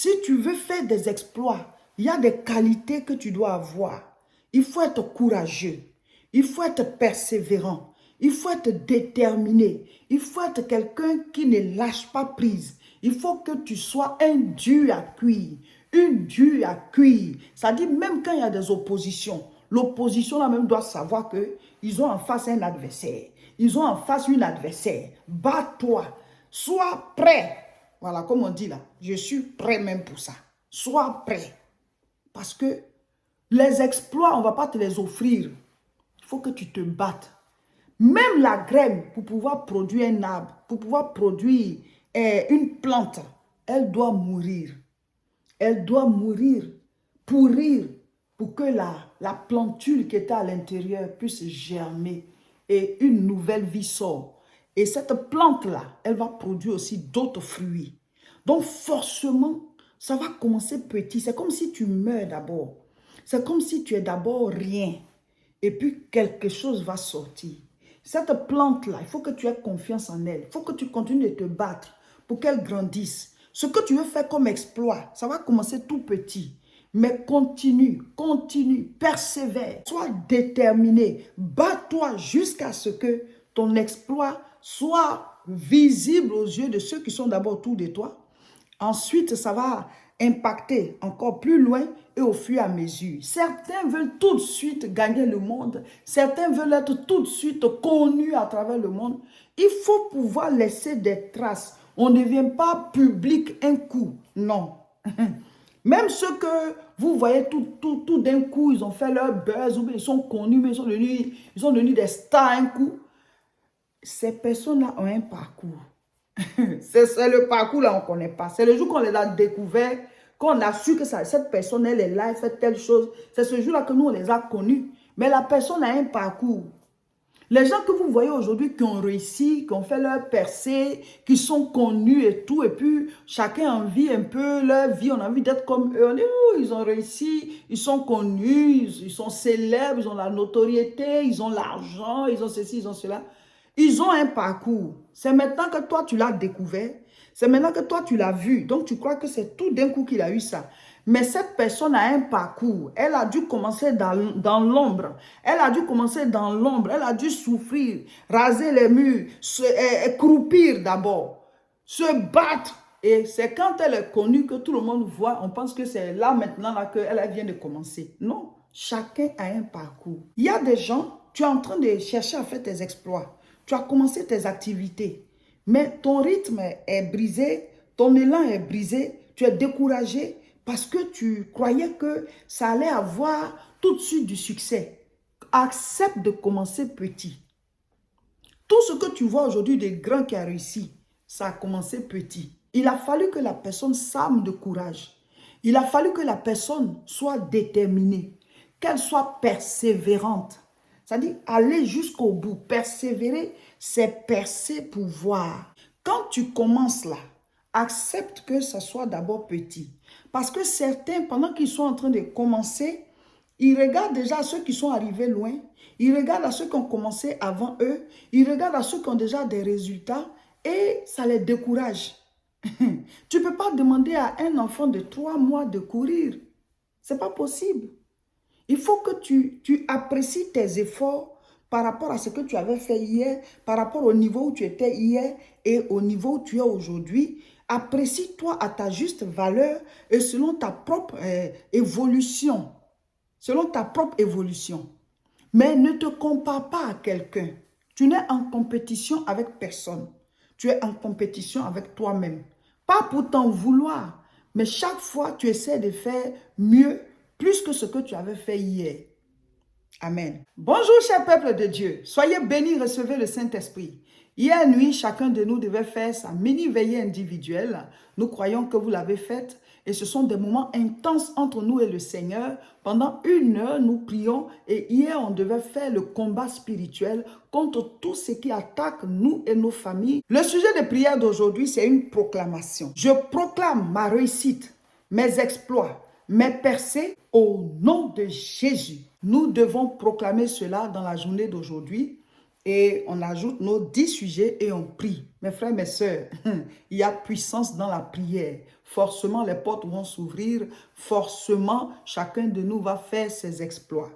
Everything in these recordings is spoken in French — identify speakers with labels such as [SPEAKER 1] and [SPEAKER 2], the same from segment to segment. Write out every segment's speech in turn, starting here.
[SPEAKER 1] Si tu veux faire des exploits, il y a des qualités que tu dois avoir. Il faut être courageux. Il faut être persévérant. Il faut être déterminé. Il faut être quelqu'un qui ne lâche pas prise. Il faut que tu sois un dur à cuire. Une dure à cuire. Ça dit même quand il y a des oppositions, l'opposition là même doit savoir qu'ils ont en face un adversaire. Ils ont en face une adversaire. Bats-toi. Sois prêt. Voilà, comme on dit là, je suis prêt même pour ça. Sois prêt. Parce que les exploits, on ne va pas te les offrir. Il faut que tu te battes. Même la graine, pour pouvoir produire un arbre, pour pouvoir produire une plante, elle doit mourir. Elle doit mourir, pourrir, pour que la plantule qui était à l'intérieur puisse germer et une nouvelle vie sort. Et cette plante-là, elle va produire aussi d'autres fruits. Donc forcément, ça va commencer petit. C'est comme si tu meurs d'abord. C'est comme si tu es d'abord rien. Et puis quelque chose va sortir. Cette plante-là, il faut que tu aies confiance en elle. Il faut que tu continues de te battre pour qu'elle grandisse. Ce que tu veux faire comme exploit, ça va commencer tout petit. Mais continue, continue, persévère, sois déterminé, bats-toi jusqu'à ce que ton exploit soit visible aux yeux de ceux qui sont d'abord autour de toi. Ensuite, ça va impacter encore plus loin et au fur et à mesure. Certains veulent tout de suite gagner le monde. Certains veulent être tout de suite connus à travers le monde. Il faut pouvoir laisser des traces. On ne devient pas public un coup. Non. Même ceux que vous voyez tout d'un coup, ils ont fait leur buzz, ou ils sont connus, mais ils sont devenus des stars un coup. Ces personnes-là ont un parcours. C'est le parcours là, on ne connaît pas. C'est le jour qu'on les a découverts, qu'on a su que cette personne, elle est là, elle fait telle chose. C'est ce jour-là que nous, on les a connus. Mais la personne a un parcours. Les gens que vous voyez aujourd'hui qui ont réussi, qui ont fait leur percée, qui sont connus et tout, et puis chacun envie un peu leur vie, on a envie d'être comme eux. On dit, oh, ils ont réussi, ils sont connus, ils sont célèbres, ils ont la notoriété, ils ont l'argent, ils ont ceci, ils ont cela. Ils ont un parcours. C'est maintenant que toi, tu l'as découvert. C'est maintenant que toi, tu l'as vu. Donc, tu crois que c'est tout d'un coup qu'il a eu ça. Mais cette personne a un parcours. Elle a dû commencer dans l'ombre. Elle a dû commencer dans l'ombre. Elle a dû souffrir, raser les murs, croupir d'abord, se battre. Et c'est quand elle est connue que tout le monde voit, on pense que c'est là maintenant qu'elle vient de commencer. Non, chacun a un parcours. Il y a des gens, tu es en train de chercher à faire tes exploits. Tu as commencé tes activités, mais ton rythme est brisé, ton élan est brisé, tu es découragé parce que tu croyais que ça allait avoir tout de suite du succès. Accepte de commencer petit. Tout ce que tu vois aujourd'hui des grands qui a réussi, ça a commencé petit. Il a fallu que la personne s'arme de courage. Il a fallu que la personne soit déterminée, qu'elle soit persévérante. C'est-à-dire aller jusqu'au bout. Persévérer, c'est percer pour voir. Quand tu commences là, accepte que ça soit d'abord petit. Parce que certains, pendant qu'ils sont en train de commencer, ils regardent déjà à ceux qui sont arrivés loin. Ils regardent à ceux qui ont commencé avant eux. Ils regardent à ceux qui ont déjà des résultats et ça les décourage. Tu ne peux pas demander à un enfant de 3 mois de courir. Ce n'est pas possible. Il faut que tu apprécies tes efforts par rapport à ce que tu avais fait hier, par rapport au niveau où tu étais hier et au niveau où tu es aujourd'hui. Apprécie-toi à ta juste valeur et selon ta propre évolution. Selon ta propre évolution. Mais ne te compare pas à quelqu'un. Tu n'es en compétition avec personne. Tu es en compétition avec toi-même. Pas pour t'en vouloir, mais chaque fois, tu essaies de faire mieux, plus que ce que tu avais fait hier. Amen. Bonjour, cher peuple de Dieu. Soyez bénis, recevez le Saint-Esprit. Hier nuit, chacun de nous devait faire sa mini-veillée individuelle. Nous croyons que vous l'avez faite et ce sont des moments intenses entre nous et le Seigneur. Pendant 1 heure, nous prions et hier, on devait faire le combat spirituel contre tout ce qui attaque nous et nos familles. Le sujet de prière d'aujourd'hui, c'est une proclamation. Je proclame ma réussite, mes exploits, mes percées au nom de Jésus. Nous devons proclamer cela dans la journée d'aujourd'hui et on ajoute nos 10 sujets et on prie. Mes frères, mes sœurs, il y a puissance dans la prière. forcément les portes vont s'ouvrir, forcément chacun de nous va faire ses exploits.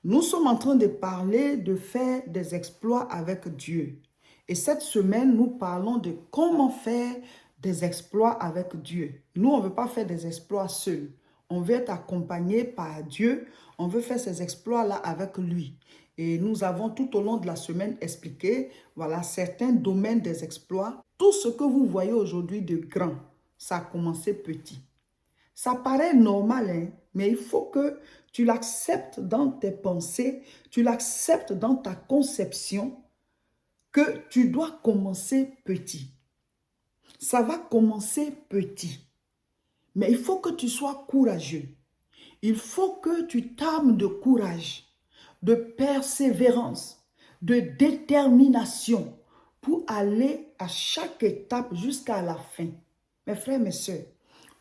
[SPEAKER 1] Nous sommes en train de parler de faire des exploits avec Dieu. Et cette semaine, nous parlons de comment faire des exploits avec Dieu. Nous, on ne veut pas faire des exploits seuls. On veut être accompagné par Dieu. On veut faire ces exploits-là avec lui. Et nous avons tout au long de la semaine expliqué, voilà, certains domaines des exploits. Tout ce que vous voyez aujourd'hui de grand, ça a commencé petit. Ça paraît normal, hein, mais il faut que tu l'acceptes dans tes pensées, tu l'acceptes dans ta conception, que tu dois commencer petit. Ça va commencer petit. Mais il faut que tu sois courageux. Il faut que tu t'armes de courage, de persévérance, de détermination pour aller à chaque étape jusqu'à la fin. Mes frères, mes sœurs,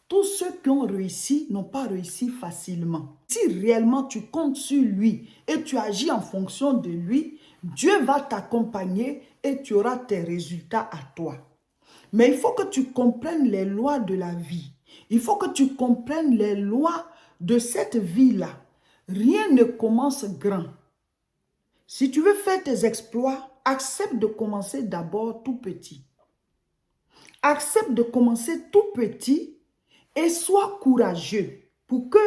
[SPEAKER 1] tous ceux qui ont réussi n'ont pas réussi facilement. Si réellement tu comptes sur lui et tu agis en fonction de lui, Dieu va t'accompagner et tu auras tes résultats à toi. Mais il faut que tu comprennes les lois de la vie. Il faut que tu comprennes les lois de cette vie-là. Rien ne commence grand. Si tu veux faire tes exploits, accepte de commencer d'abord tout petit. Accepte de commencer tout petit et sois courageux pour que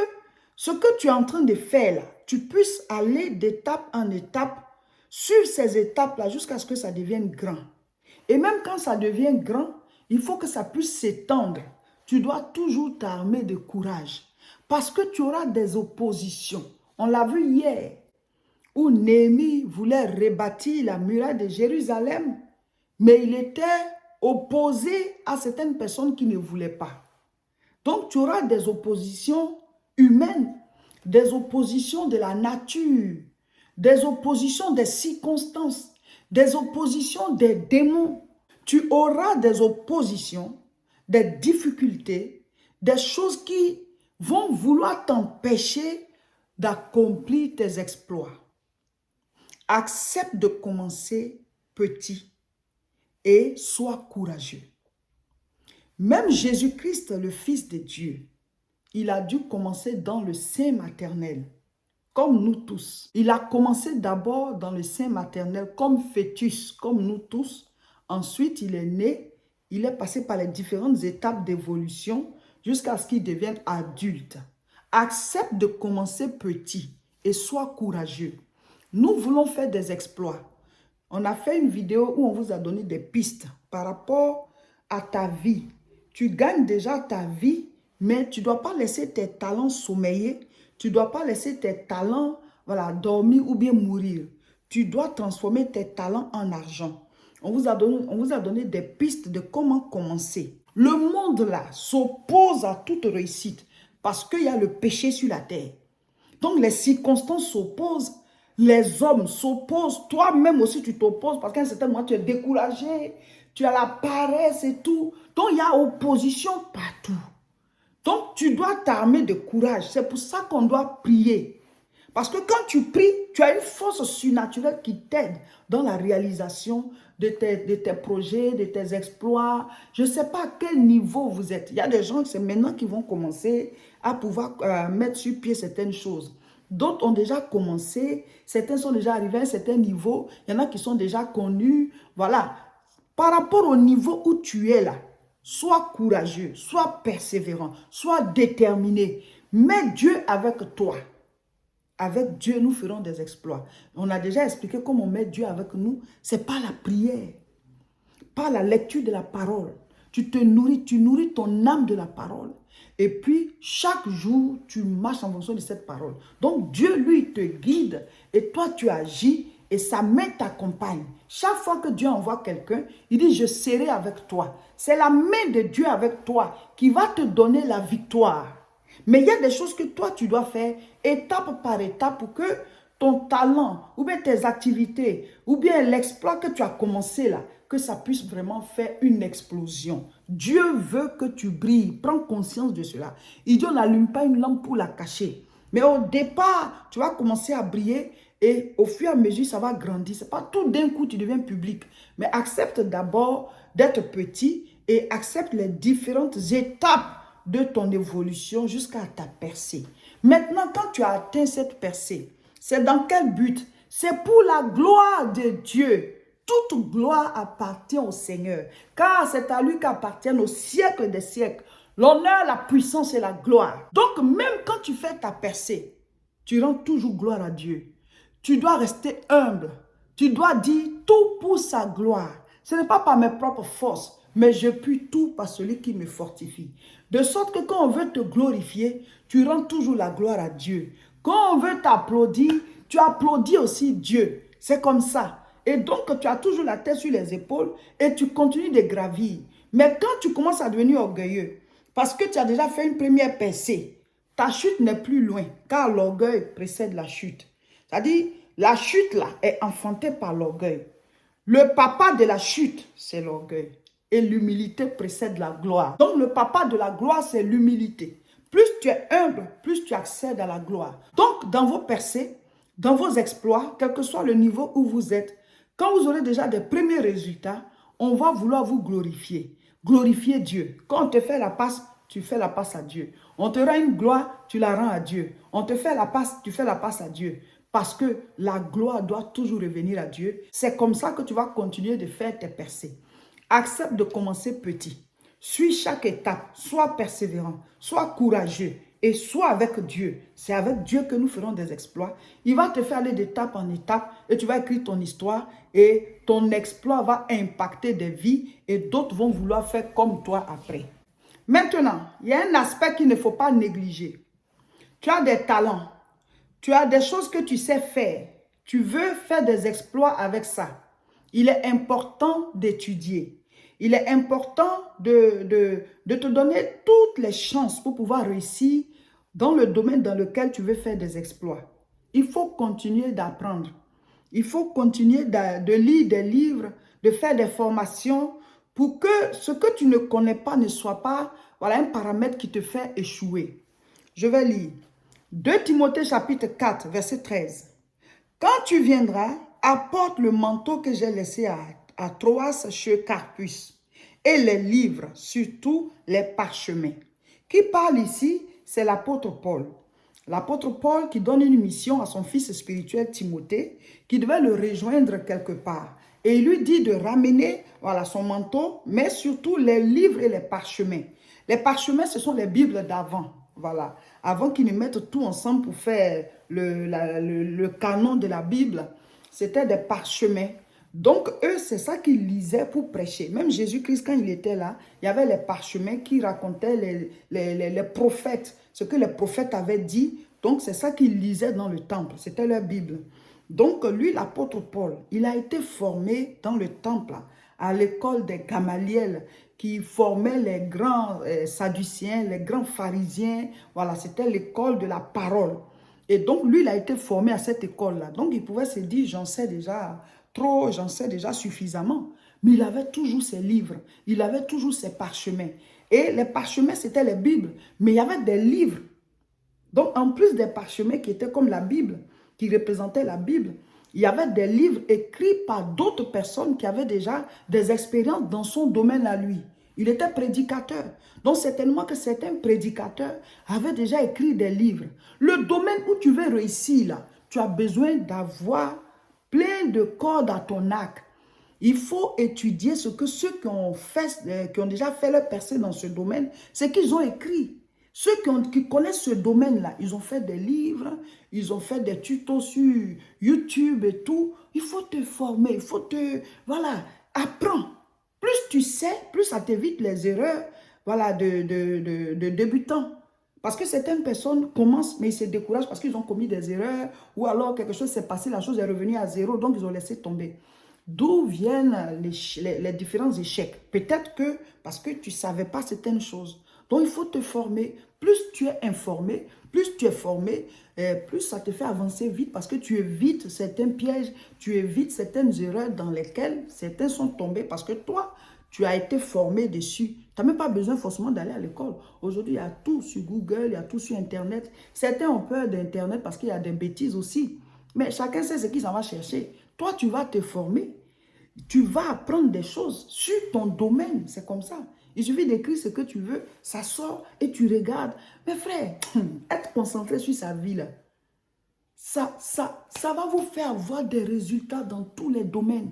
[SPEAKER 1] ce que tu es en train de faire là, tu puisses aller d'étape en étape, suivre ces étapes-là jusqu'à ce que ça devienne grand. Et même quand ça devient grand, il faut que ça puisse s'étendre. Tu dois toujours t'armer de courage parce que tu auras des oppositions. On l'a vu hier, où Néhémie voulait rebâtir la muraille de Jérusalem, mais il était opposé à certaines personnes qui ne voulaient pas. Donc, tu auras des oppositions humaines, des oppositions de la nature, des oppositions des circonstances, des oppositions des démons. Tu auras des oppositions, des difficultés, des choses qui vont vouloir t'empêcher d'accomplir tes exploits. Accepte de commencer petit et sois courageux. Même Jésus-Christ, le Fils de Dieu, il a dû commencer dans le sein maternel, comme nous tous. Il a commencé d'abord dans le sein maternel comme fœtus, comme nous tous. Ensuite, il est né, il est passé par les différentes étapes d'évolution jusqu'à ce qu'il devienne adulte. Accepte de commencer petit et sois courageux. Nous voulons faire des exploits. On a fait une vidéo où on vous a donné des pistes par rapport à ta vie. Tu gagnes déjà ta vie, mais tu ne dois pas laisser tes talents sommeiller. Tu ne dois pas laisser tes talents dormir ou bien mourir. Tu dois transformer tes talents en argent. On vous a donné des pistes de comment commencer. Le monde là s'oppose à toute réussite parce qu'il y a le péché sur la terre. Donc les circonstances s'opposent, les hommes s'opposent, toi-même aussi tu t'opposes parce qu'à un certain moment tu es découragé, tu as la paresse et tout. Donc il y a opposition partout. Donc tu dois t'armer de courage. C'est pour ça qu'on doit prier. Parce que quand tu pries, tu as une force surnaturelle qui t'aide dans la réalisation de tes projets, de tes exploits. Je ne sais pas à quel niveau vous êtes. Il y a des gens, c'est maintenant qu'ils vont commencer à pouvoir mettre sur pied certaines choses. D'autres ont déjà commencé, certains sont déjà arrivés à un certain niveau. Il y en a qui sont déjà connus. Voilà. Par rapport au niveau où tu es là, sois courageux, sois persévérant, sois déterminé. Mets Dieu avec toi. Avec Dieu, nous ferons des exploits. On a déjà expliqué comment on met Dieu avec nous. Ce n'est pas la prière, pas la lecture de la parole. Tu nourris ton âme de la parole. Et puis, chaque jour, tu marches en fonction de cette parole. Donc, Dieu, lui, te guide et toi, tu agis et sa main t'accompagne. Chaque fois que Dieu envoie quelqu'un, il dit, je serai avec toi. C'est la main de Dieu avec toi qui va te donner la victoire. Mais il y a des choses que toi, tu dois faire étape par étape pour que ton talent, ou bien tes activités, ou bien l'exploit que tu as commencé là, que ça puisse vraiment faire une explosion. Dieu veut que tu brilles. Prends conscience de cela. Il dit, on n'allume pas une lampe pour la cacher. Mais au départ, tu vas commencer à briller et au fur et à mesure, ça va grandir. Ce n'est pas tout d'un coup, tu deviens public. Mais accepte d'abord d'être petit et accepte les différentes étapes de ton évolution jusqu'à ta percée. Maintenant, quand tu as atteint cette percée, c'est dans quel but? C'est pour la gloire de Dieu. Toute gloire appartient au Seigneur, car c'est à lui qu'appartiennent au siècle des siècles l'honneur, la puissance et la gloire. Donc, même quand tu fais ta percée, tu rends toujours gloire à Dieu. Tu dois rester humble. Tu dois dire tout pour sa gloire. Ce n'est pas par mes propres forces, mais je puis tout par celui qui me fortifie. De sorte que quand on veut te glorifier, tu rends toujours la gloire à Dieu. Quand on veut t'applaudir, tu applaudis aussi Dieu. C'est comme ça. Et donc, tu as toujours la tête sur les épaules et tu continues de gravir. Mais quand tu commences à devenir orgueilleux, parce que tu as déjà fait une première percée, ta chute n'est plus loin, car l'orgueil précède la chute. C'est-à-dire, la chute là est enfantée par l'orgueil. Le papa de la chute, c'est l'orgueil. Et l'humilité précède la gloire. Donc, le papa de la gloire, c'est l'humilité. Plus tu es humble, plus tu accèdes à la gloire. Donc, dans vos percées, dans vos exploits, quel que soit le niveau où vous êtes, quand vous aurez déjà des premiers résultats, on va vouloir vous glorifier. Glorifier Dieu. Quand on te fait la passe, tu fais la passe à Dieu. On te rend une gloire, tu la rends à Dieu. On te fait la passe, tu fais la passe à Dieu. Parce que la gloire doit toujours revenir à Dieu. C'est comme ça que tu vas continuer de faire tes percées. Accepte de commencer petit. Suis chaque étape. Sois persévérant. Sois courageux. Et sois avec Dieu. C'est avec Dieu que nous ferons des exploits. Il va te faire aller d'étape en étape. Et tu vas écrire ton histoire. Et ton exploit va impacter des vies. Et d'autres vont vouloir faire comme toi après. Maintenant, il y a un aspect qu'il ne faut pas négliger. Tu as des talents. Tu as des choses que tu sais faire. Tu veux faire des exploits avec ça. Il est important d'étudier. Il est important de te donner toutes les chances pour pouvoir réussir dans le domaine dans lequel tu veux faire des exploits. Il faut continuer d'apprendre. Il faut continuer de lire des livres, de faire des formations pour que ce que tu ne connais pas ne soit pas un paramètre qui te fait échouer. Je vais lire. 2 Timothée chapitre 4, verset 13. Quand tu viendras, apporte le manteau que j'ai laissé à Troas chez Carpus et les livres, surtout les parchemins. Qui parle ici, c'est l'apôtre Paul. L'apôtre Paul qui donne une mission à son fils spirituel Timothée, qui devait le rejoindre quelque part. Et il lui dit de ramener son manteau, mais surtout les livres et les parchemins. Les parchemins, ce sont les Bibles d'avant. Voilà. Avant qu'ils ne mettent tout ensemble pour faire le canon de la Bible, c'était des parchemins. Donc, eux, c'est ça qu'ils lisaient pour prêcher. Même Jésus-Christ, quand il était là, il y avait les parchemins qui racontaient les prophètes, ce que les prophètes avaient dit. Donc, c'est ça qu'ils lisaient dans le temple. C'était leur Bible. Donc, lui, l'apôtre Paul, il a été formé dans le temple, à l'école des Gamaliel, qui formait les grands sadduciens, les grands pharisiens. Voilà, c'était l'école de la parole. Et donc, lui, il a été formé à cette école-là. Donc, il pouvait se dire, j'en sais déjà trop, j'en sais déjà suffisamment. Mais il avait toujours ses livres, il avait toujours ses parchemins. Et les parchemins, c'était les Bibles. Mais il y avait des livres. Donc, en plus des parchemins qui étaient comme la Bible, qui représentaient la Bible, il y avait des livres écrits par d'autres personnes qui avaient déjà des expériences dans son domaine à lui. Il était prédicateur. Donc, certainement que certains prédicateurs avaient déjà écrit des livres. Le domaine où tu veux réussir, là, tu as besoin d'avoir plein de cordes à ton arc. Il faut étudier ce que ceux qui ont déjà fait leur percée dans ce domaine, c'est qu'ils ont écrit. Ceux qui connaissent ce domaine-là, ils ont fait des livres, ils ont fait des tutos sur YouTube et tout. Il faut te former, il faut te... Voilà, apprends. Plus tu sais, plus ça t'évite les erreurs de débutants. Parce que certaines personnes commencent, mais ils se découragent parce qu'ils ont commis des erreurs ou alors quelque chose s'est passé, la chose est revenue à zéro, donc ils ont laissé tomber. D'où viennent les différents échecs? Peut-être que parce que tu ne savais pas certaines choses. Donc, il faut te former. Plus tu es informé, plus tu es formé, plus ça te fait avancer vite parce que tu évites certains pièges, tu évites certaines erreurs dans lesquelles certains sont tombés parce que toi, tu as été formé dessus. Tu n'as même pas besoin forcément d'aller à l'école. Aujourd'hui, il y a tout sur Google, il y a tout sur Internet. Certains ont peur d'Internet parce qu'il y a des bêtises aussi. Mais chacun sait ce qu'il s'en va chercher. Toi, tu vas te former. Tu vas apprendre des choses sur ton domaine. C'est comme ça. Il suffit d'écrire ce que tu veux, ça sort et tu regardes. Mais frère, être concentré sur sa vie, là, ça va vous faire avoir des résultats dans tous les domaines.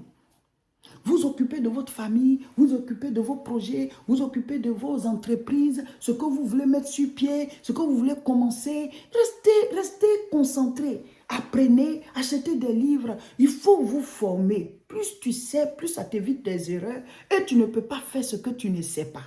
[SPEAKER 1] Vous occupez de votre famille, vous occupez de vos projets, vous occupez de vos entreprises, ce que vous voulez mettre sur pied, ce que vous voulez commencer. Restez concentré. Apprenez, achetez des livres. Il faut vous former. Plus tu sais, plus ça t'évite des erreurs et tu ne peux pas faire ce que tu ne sais pas.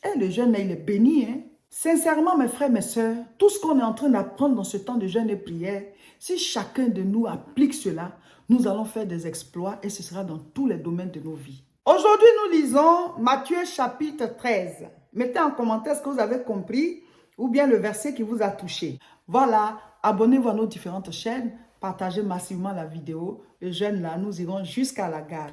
[SPEAKER 1] Et le jeûne, il est béni, hein? Sincèrement, mes frères, mes sœurs, tout ce qu'on est en train d'apprendre dans ce temps de jeûne et prière, si chacun de nous applique cela, nous allons faire des exploits et ce sera dans tous les domaines de nos vies. Aujourd'hui, nous lisons Matthieu chapitre 13. Mettez en commentaire ce que vous avez compris ou bien le verset qui vous a touché. Voilà, abonnez-vous à nos différentes chaînes, partagez massivement la vidéo. Le jeûne là, nous irons jusqu'à la gare.